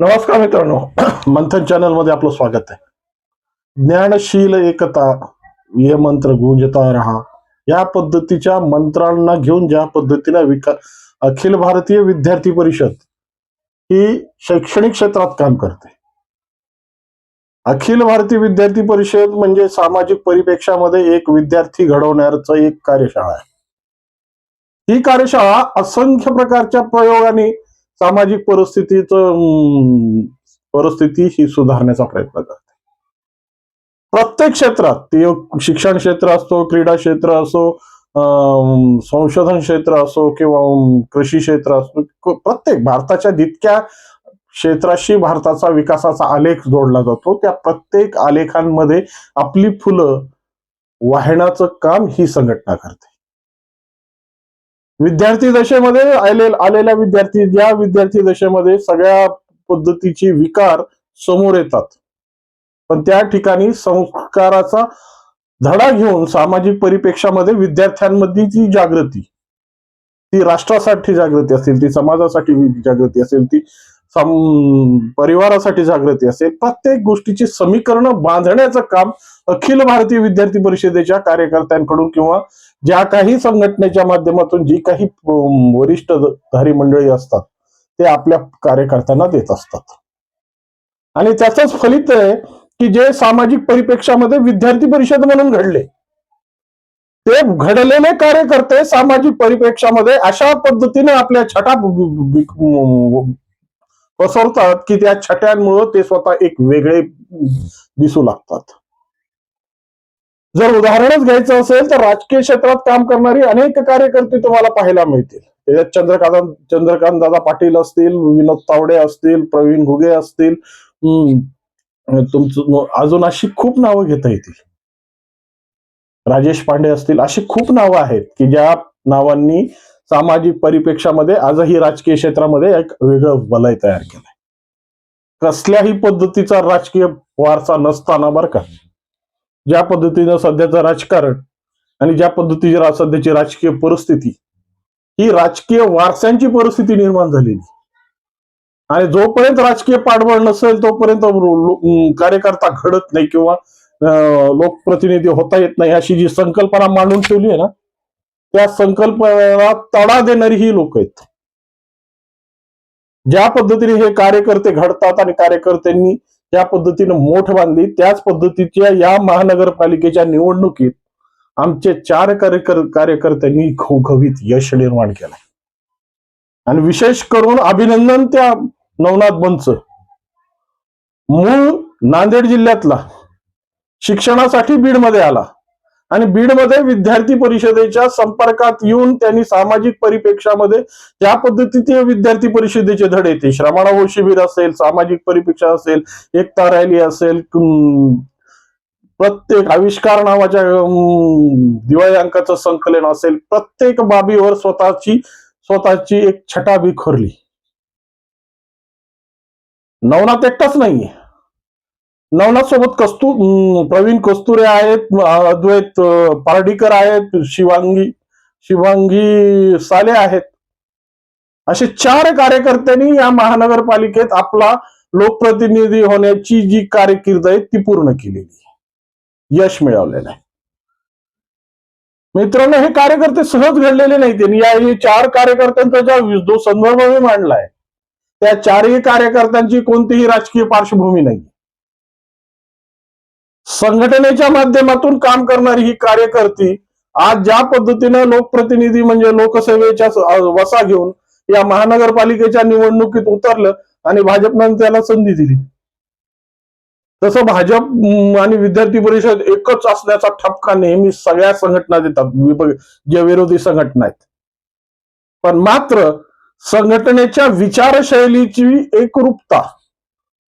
नमस्कार मित्रांनो, मंथन चॅनल मध्ये आपलं स्वागत आहे. ज्ञानशील एकता ये मंत्र गुंजता रहा या पद्धतीच्या मंत्रांना घेऊन ज्या पद्धतीने अखिल भारतीय विद्यार्थी परिषद ही शैक्षणिक क्षेत्रात काम करते. अखिल भारतीय विद्यार्थी परिषद म्हणजे सामाजिक परिप्रेक्षामध्ये एक विद्यार्थी घडवण्याचं एक कार्यशाळा आहे. ही कार्यशाळा असंख्य प्रकारच्या प्रयोगाने सामाजिक परिस्थिती ही सुधारण्याचा प्रयत्न करते. प्रत्येक क्षेत्रात ते शिक्षण क्षेत्र असो, क्रीडा क्षेत्र असो, संशोधन क्षेत्र असो किंवा कृषी क्षेत्र असो, प्रत्येक भारताच्या जितक्या क्षेत्राशी भारताचा विकासाचा आलेख जोडला जातो त्या प्रत्येक आलेखांमध्ये आपली फुलं वाहण्याचं काम ही संघटना करते. विद्यार्थी दशेमध्ये आलेल्या ज्या विद्यार्थी दशेमध्ये सगळ्या पद्धतीचे विकार समोर येतात, पण त्या ठिकाणी संस्काराचा धडा घेऊन सामाजिक परिप्रेक्षामध्ये विद्यार्थ्यांमध्ये जी जागृती, ती राष्ट्रासाठी जागृती असेल, ती समाजासाठी जागृती असेल, ती परिवारासाठी जागृती असेल, प्रत्येक गोष्टीची समीकरण बांधण्याचं काम अखिल भारतीय विद्यार्थी परिषदेच्या कार्यकर्त्यांकडून किंवा ज्या काही संघटनेच्या माध्यमातून जी काही वरिष्ठधारी मंडळी असतात ते आपल्या कार्यकर्त्यांना देत असतात. आणि त्याचंच फलित आहे की जे सामाजिक परिप्रेक्षामध्ये विद्यार्थी परिषद म्हणून घडले, ते घडलेले कार्यकर्ते सामाजिक परिप्रेक्षामध्ये अशा पद्धतीने आपल्या छटा पसरतात की त्या छट्यांमुळे ते स्वतः एक वेगळे दिसू लागतात. जर उदाहरणच घ्यायचं असेल तर राजकीय क्षेत्रात काम करणारी अनेक कार्यकर्ते तुम्हाला पाहायला मिळतील. त्याच्यात चंद्रकांत दादा पाटील असतील, विनोद तावडे असतील, प्रवीण घुगे असतील, तुमचं अजून अशी खूप नावं घेता येतील, राजेश पांडे असतील, अशी खूप नावं आहेत की ज्या नावांनी सामाजिक परिप्रेक्षामध्ये आजही राजकीय क्षेत्रामध्ये एक वेगळं वलय तयार केलंय. कसल्याही पद्धतीचा राजकीय वारसा नसताना बरं का, ज्या पद्धतीनं सध्याचं राजकारण आणि ज्या पद्धतीची सध्याची राजकीय परिस्थिती ही राजकीय वारसांची परिस्थिती निर्माण झालेली. आणि जोपर्यंत राजकीय पाठबळ नसेल तोपर्यंत कार्यकर्ता घडत नाही किंवा लोकप्रतिनिधी होता येत नाही, अशी जी संकल्पना मांडून ठेवली आहे ना, त्या संकल्पनेला तडा देणारी ही लोक आहेत. ज्या पद्धतीने हे कार्यकर्ते घडतात आणि कार्यकर्त्यांनी ज्या पद्धतीने मोठ बांधली, त्याच पद्धतीच्या या महानगरपालिकेच्या निवडणुकीत आमचे 4 कार्यकर्त्यांनी घवघवीत यश निर्माण केलंय. आणि विशेष करून अभिनंदन त्या नवनाथ बनच, मूळ नांदेड जिल्ह्यातला, शिक्षणासाठी बीडमध्ये आला आणि बीडमध्ये विद्यार्थी परिषदेच्या संपर्कात येऊन त्यांनी सामाजिक परिप्रेक्षामध्ये ज्या पद्धतीचे विद्यार्थी परिषदेचे धडे, ते श्रमणाव शिबिर असेल, सामाजिक परिप्रेक्षा असेल, एकता रॅली असेल, प्रत्येक आविष्कार नावाच्या दिवाळी अंकाचं संकलन असेल, प्रत्येक बाबीवर स्वतःची एक छटा बिखरली. नवनाथ एकटाच नाहीये, नवनाथ सोबत प्रवीण कस्तुरे आहेत, अद्वैत पार्डीकर आहेत, शिवांगी साले आहेत. असे 4 कार्यकर्त्यांनी या महानगरपालिकेत आपला लोकप्रतिनिधी होण्याची जी कारकीर्द आहे ती पूर्ण केलेली, यश मिळवलेलं आहे. मित्रांनो, हे कार्यकर्ते सहज घडलेले नाही. त्यांनी या 4 कार्यकर्त्यांचा जो संदर्भ मी मांडलाय त्या 4ही कार्यकर्त्यांची कोणतीही राजकीय पार्श्वभूमी नाही. संघटनेच्या माध्यमातून काम करणारी ही कार्यकर्ती आज ज्या पद्धतीने लोकप्रतिनिधी म्हणजे लोकसेवेच्या वसा घेऊन या महानगरपालिकेच्या निवडणुकीत उतरलं आणि भाजपनं त्याला संधी दिली, तसं भाजप आणि विद्यार्थी परिषद एकच असण्याचा ठपका नेहमी सगळ्या संघटना देतात, जे विरोधी संघटना आहेत. पण मात्र संघटनेच्या विचारशैलीची एकरूपता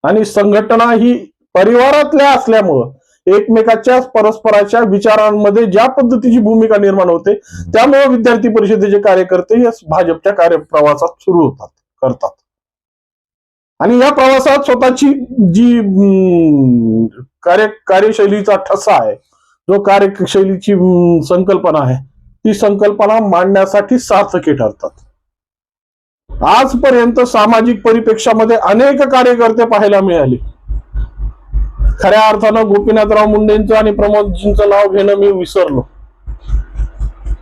आणि संघटना ही परिवारातल्या असल्यामुळं एकमेकाच्या परस्पराच्या विचारांमध्ये ज्या पद्धतीची भूमिका निर्माण होते, त्यामुळे विद्यार्थी परिषदेचे कार्यकर्ते या भाजपच्या कार्यप्रवासात सुरू करतात. आणि या प्रवासात स्वतःची जी कार्यशैलीचा ठसा आहे, जो कार्यशैलीची संकल्पना आहे, ती संकल्पना मांडण्यासाठी सार्थकी ठरतात. आजपर्यंत सामाजिक परिप्रेक्षामध्ये अनेक कार्यकर्ते पाहायला मिळाले. खऱ्या अर्थानं गोपीनाथराव मुंडेंचं आणि प्रमोदजींचं नाव घेणं मी विसरलो,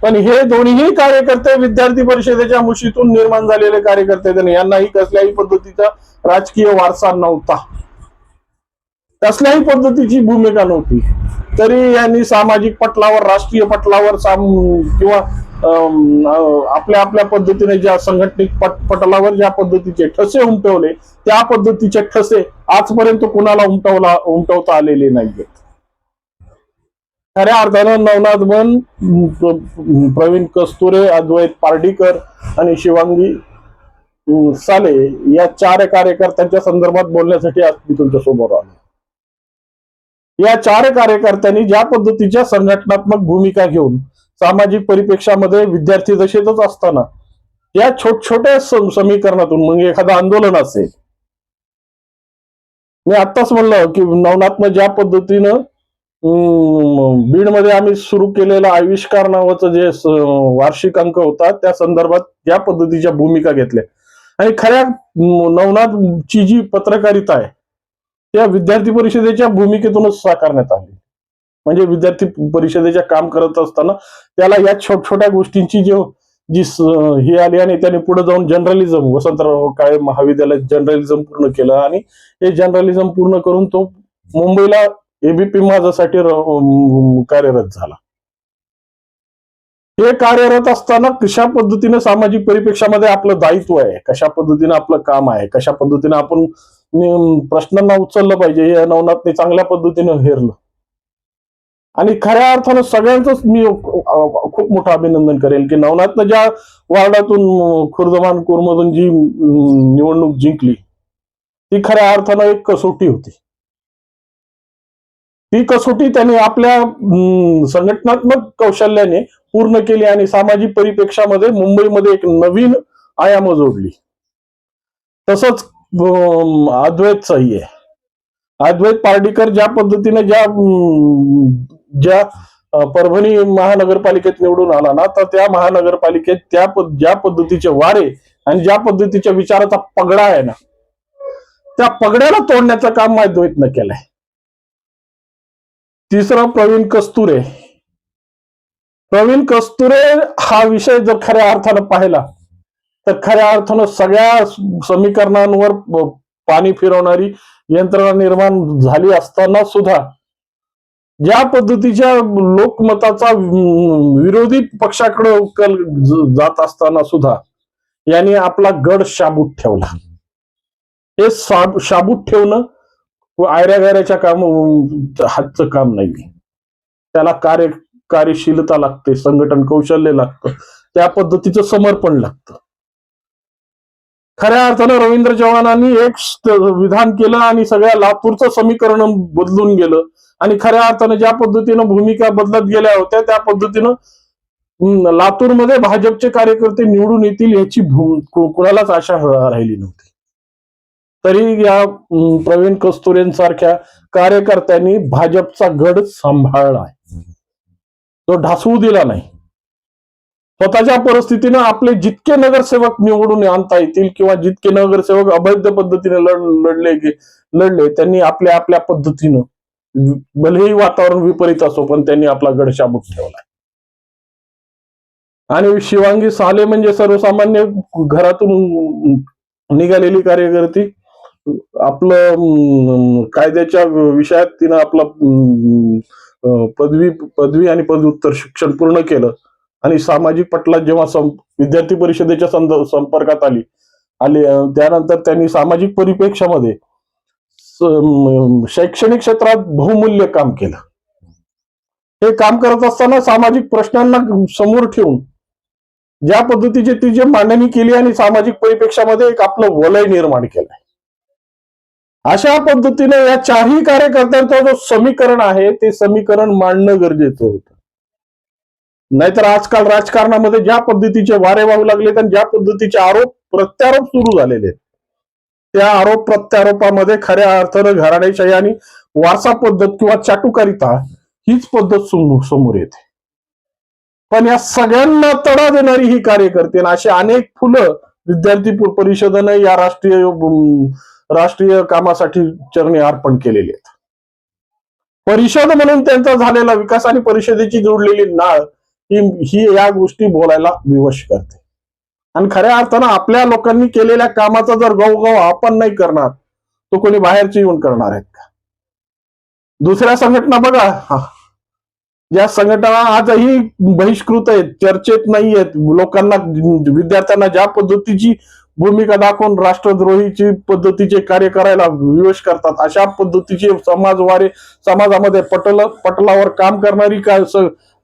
पण हे दोन्ही कार्यकर्ते विद्यार्थी परिषदेच्या मुशीतून निर्माण झालेले कार्यकर्ते. यांनाही कसल्याही पद्धतीचा राजकीय वारसा नव्हता, कसल्याही पद्धतीची भूमिका नव्हती, तरी यांनी सामाजिक पटलावर, राष्ट्रीय पटलावर किंवा आपल्या आपल्या पद्धतीने ज्या संघटनिक पटलावर ज्या पद्धतीचे ठसे उमटवले, त्या पद्धतीचे ठसे आजपर्यंत कुणाला उमटवता आलेले नाहीये. खऱ्या अर्थानं नवनाथ बन, प्रवीण कस्तुरे, अद्वैत पार्डीकर आणि शिवांगी साले या 4 कार्यकर्त्यांच्या संदर्भात बोलण्यासाठी आज मी तुमच्या समोर आलो. या 4 कार्यकर्त्यांनी ज्या पद्धतीच्या संघटनात्मक भूमिका घेऊन सामाजिक परिप्रेक्षामध्ये विद्यार्थी दशेतच असताना या छोट्या समीकरणातून, मग एखादं आंदोलन असेल, मी आत्ताच म्हणलं की नवनाथनं ज्या पद्धतीनं बीडमध्ये आम्ही सुरू केलेला आविष्कार नावाचं जे वार्षिक अंक होता, त्या संदर्भात ज्या पद्धतीच्या भूमिका घेतल्या आणि खऱ्या नवनाथची जी पत्रकारिता आहे त्या विद्यार्थी परिषदेच्या भूमिकेतूनच साकारण्यात आली. म्हणजे विद्यार्थी परिषदेच्या काम करत असताना त्याला या छोट्या गोष्टींची जी ही आली आणि त्याने पुढे जाऊन जर्नलिझम, वसंतराव काळे महाविद्यालयात जर्नलिझम पूर्ण केलं आणि हे जर्नलिझम पूर्ण करून तो मुंबईला एबीपी माझासाठी कार्यरत झाला. हे कार्यरत असताना कशा पद्धतीने सामाजिक परिप्रेक्षामध्ये आपलं दायित्व आहे, कशा पद्धतीने आपलं काम आहे, कशा पद्धतीने आपण प्रश्नांना उचललं पाहिजे, हे नवनाथने चांगल्या पद्धतीने हेरलं. आणि खऱ्या अर्थानं सगळ्यांचंच मी खूप मोठं अभिनंदन करेल की नवनाथनं ज्या वार्डातून खुर्दमान कोरमधून जी निवडणूक जिंकली ती खऱ्या अर्थानं एक कसोटी होती. ती कसोटी त्यांनी आपल्या संघटनात्मक कौशल्याने पूर्ण केली आणि सामाजिक परिप्रेक्षामध्ये मुंबईमध्ये एक नवीन आयाम जोडली. तसंच अद्वैतचाही आहे. अद्वैत पार्डीकर ज्या पद्धतीने ज्या परभणी महानगरपालिकेत निवडून आला ना, तर त्या महानगरपालिकेत ज्या पद्धतीचे वारे आणि ज्या पद्धतीच्या विचाराचा पगडा आहे ना, त्या पगड्याला तोडण्याचं काम अद्वैतनं केलंय. तिसरं प्रवीण कस्तुरे. प्रवीण कस्तुरे हा विषय जर खऱ्या अर्थानं पाहिला तर खऱ्या अर्थानं सगळ्या समीकरणांवर पाणी फिरवणारी यंत्रणा निर्माण झाली असताना सुद्धा ज्या पद्धतीच्या लोकमताचा विरोधी पक्षाकडे कल जात असताना सुद्धा यांनी आपला गड शाबूत ठेवला. हे शाबूत ठेवणं आयऱ्या गैऱ्याच्या हातचं काम नाही. त्याला कार्यशीलता लागते, संघटन कौशल्य लागतं, त्या पद्धतीचं समर्पण लागतं. खऱ्या अर्थानं रवींद्र चव्हाणांनी एक विधान केलं आणि सगळ्या लातूरचं समीकरण बदलून गेलं आणि खऱ्या अर्थानं ज्या पद्धतीनं भूमिका बदलत गेल्या होत्या त्या पद्धतीनं लातूरमध्ये भाजपचे कार्यकर्ते निवडून येतील याची कोणालाच आशा राहिली नव्हती. तरी या प्रवीण कस्तुरेंसारख्या कार्यकर्त्यांनी भाजपचा गड सांभाळला, तो ढासवू दिला नाही. स्वतःच्या परिस्थितीनं आपले जितके नगरसेवक निवडून आणता येतील किंवा जितके नगरसेवक अवैध पद्धतीने लढले त्यांनी आपल्या आपल्या पद्धतीनं, भलेही वातावरण विपरीत असो, पण त्यांनी आपला गड शाबूत ठेवला. आणि शिवांगी साले म्हणजे सर्वसामान्य घरातून निघालेली कार्यकर्ती, आपलं कायद्याच्या विषयात तिनं आपला पदवी आणि पदव्युत्तर शिक्षण पूर्ण केलं आणि सामाजिक पटलात जेव्हा विद्यार्थी परिषदेच्या संपर्कात आली त्यानंतर त्यांनी सामाजिक परिप्रेक्षामध्ये शैक्षणिक क्षेत्रात बहुमूल्य काम केलं. हे काम करत असताना सामाजिक प्रश्नांना समोर ठेवून ज्या पद्धतीची ती जी मांडणी केली आणि सामाजिक परिप्रेक्षामध्ये एक आपलं वलय निर्माण केलंय. अशा पद्धतीने या 4ही कार्यकर्त्यांचं जो समीकरण आहे ते समीकरण मांडणं गरजेचं होतं. नाहीतर आजकाल राजकारणामध्ये ज्या पद्धतीचे वारे वाहू लागले आणि ज्या पद्धतीचे आरोप प्रत्यारोप सुरू झालेले त्या आरोप प्रत्यारोपामध्ये खऱ्या अर्थानं घराणेशाही आणि वारसा पद्धत किंवा चाटुकारिता हीच पद्धत समोर येते. पण या सगळ्यांना तडा देणारी ही कार्यकर्ते अशी अनेक फुलं विद्यार्थी परिषदेने या राष्ट्रीय कामासाठी चरणी अर्पण केलेले आहेत. परिषद म्हणून त्यांचा झालेला विकास आणि परिषदेची जोडलेली नाळ ही या गोष्टी बोलायला विवश करते. आणि खऱ्या अर्थानं आपल्या लोकांनी केलेल्या कामाचा जर गवगव आपण नाही करणार तो कोणी बाहेरचे येऊन करणार आहेत का? दुसऱ्या संघटना बघा, या संघटना आजही बहिष्कृत आहेत, चर्चेत नाही आहेत. लोकांना, विद्यार्थ्यांना ज्या पद्धतीची भूमिका दाखवून राष्ट्रद्रोहीची पद्धतीचे कार्य करायला विवश करतात, अशा पद्धतीचे समाजामध्ये पटलावर काम करणारी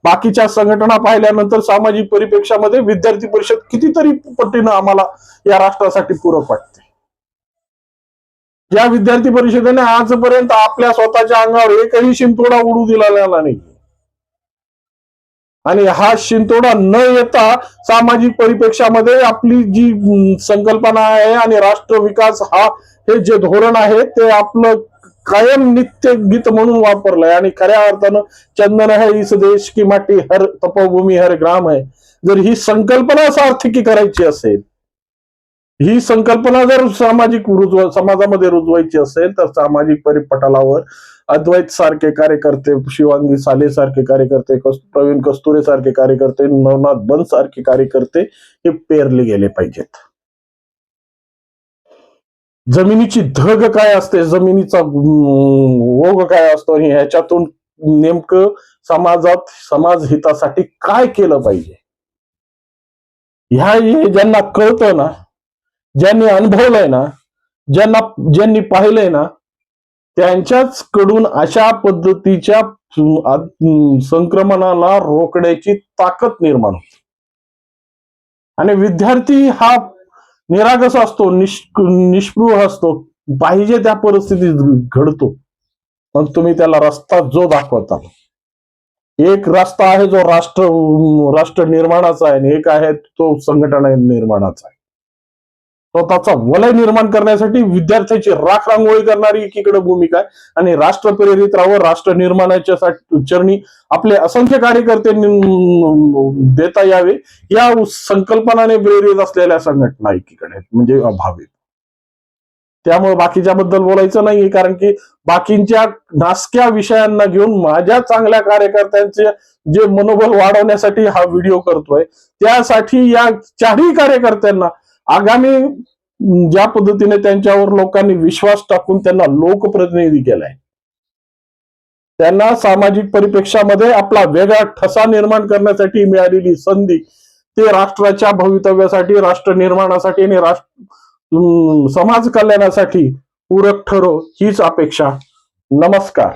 बाकीच्या संघटना पाहिल्यानंतर सामाजिक परिप्रेक्षामध्ये विद्यार्थी परिषद कितीतरी पटीनं आम्हाला या राष्ट्रासाठी पूरक वाटते. या विद्यार्थी परिषदेने आजपर्यंत आपल्या स्वतःच्या अंगावर एकही शिंतोडा उडू दिलेला नाही. आणि हा शिंतोडा न येता सामाजिक परिप्रेक्षामध्ये आपली जी संकल्पना आहे आणि राष्ट्र विकास हे जे धोरण आहे ते आपलं कायम नित्य गीत म्हणून वापरलंय. आणि खऱ्या अर्थानं चंदन है इस देश की माटी, हर तपोभूमी हर ग्राम है, जर ही संकल्पना सार्थकी करायची असेल, ही संकल्पना जर समाजामध्ये रुजवायची असेल तर सामाजिक परिपटलावर अद्वैत सारखे कार्यकर्ते, शिवांगी साले सारखे कार्यकर्ते, प्रवीण कस्तुरे सारखे कार्यकर्ते, नवनाथ बन सारखे कार्यकर्ते हे पेरले गेले पाहिजेत. जमिनीची धग काय असते, जमिनीचा ओघ काय असतो आणि ह्याच्यातून नेमकं समाज हितासाठी काय केलं पाहिजे, ज्यांना कळतं ना, ज्यांनी अनुभवलंय ना, ज्यांनी पाहिलंय ना, त्यांच्याच कडून अशा पद्धतीच्या संक्रमणाला रोखण्याची ताकद निर्माण होते. आणि विद्यार्थी हा निरागस असतो, निष्पृह असतो, पाहिजे त्या परिस्थितीत घडतो. मग तुम्ही त्याला रस्ता जो दाखवता, एक रस्ता आहे जो राष्ट्र निर्माणाचा आहे आणि एक आहे तो संघटना निर्माणाचा आहे. स्वतःचा वलय निर्माण करण्यासाठी विद्यार्थ्याची राख रांगोळी करणारी एकीकडे भूमिका आहे आणि राष्ट्र प्रेरित राहावं, राष्ट्र निर्माणाच्या चरणी आपले असंख्य कार्यकर्ते देता यावे या संकल्पनाने प्रेरित असलेल्या संघटना एकीकडे म्हणजे अभावी. त्यामुळे बाकीच्या बद्दल बोलायचं नाही, कारण की बाकींच्या नासक्या विषयांना घेऊन माझ्या चांगल्या कार्यकर्त्यांचे जे मनोबल वाढवण्यासाठी हा व्हिडिओ करतोय, त्यासाठी या चारही कार्यकर्त्यांना आगामी ज्या पद्धतीने त्यांच्यावर लोकांनी विश्वास टाकून त्यांना लोकप्रतिनिधी केलाय, त्यांना सामाजिक परिप्रेक्षामध्ये आपला वेगळा ठसा निर्माण करण्यासाठी मिळालेली संधी ते राष्ट्राच्या भवितव्यासाठी, राष्ट्र निर्माणासाठी आणि समाज कल्याणासाठी पूरक ठरो हीच अपेक्षा. नमस्कार.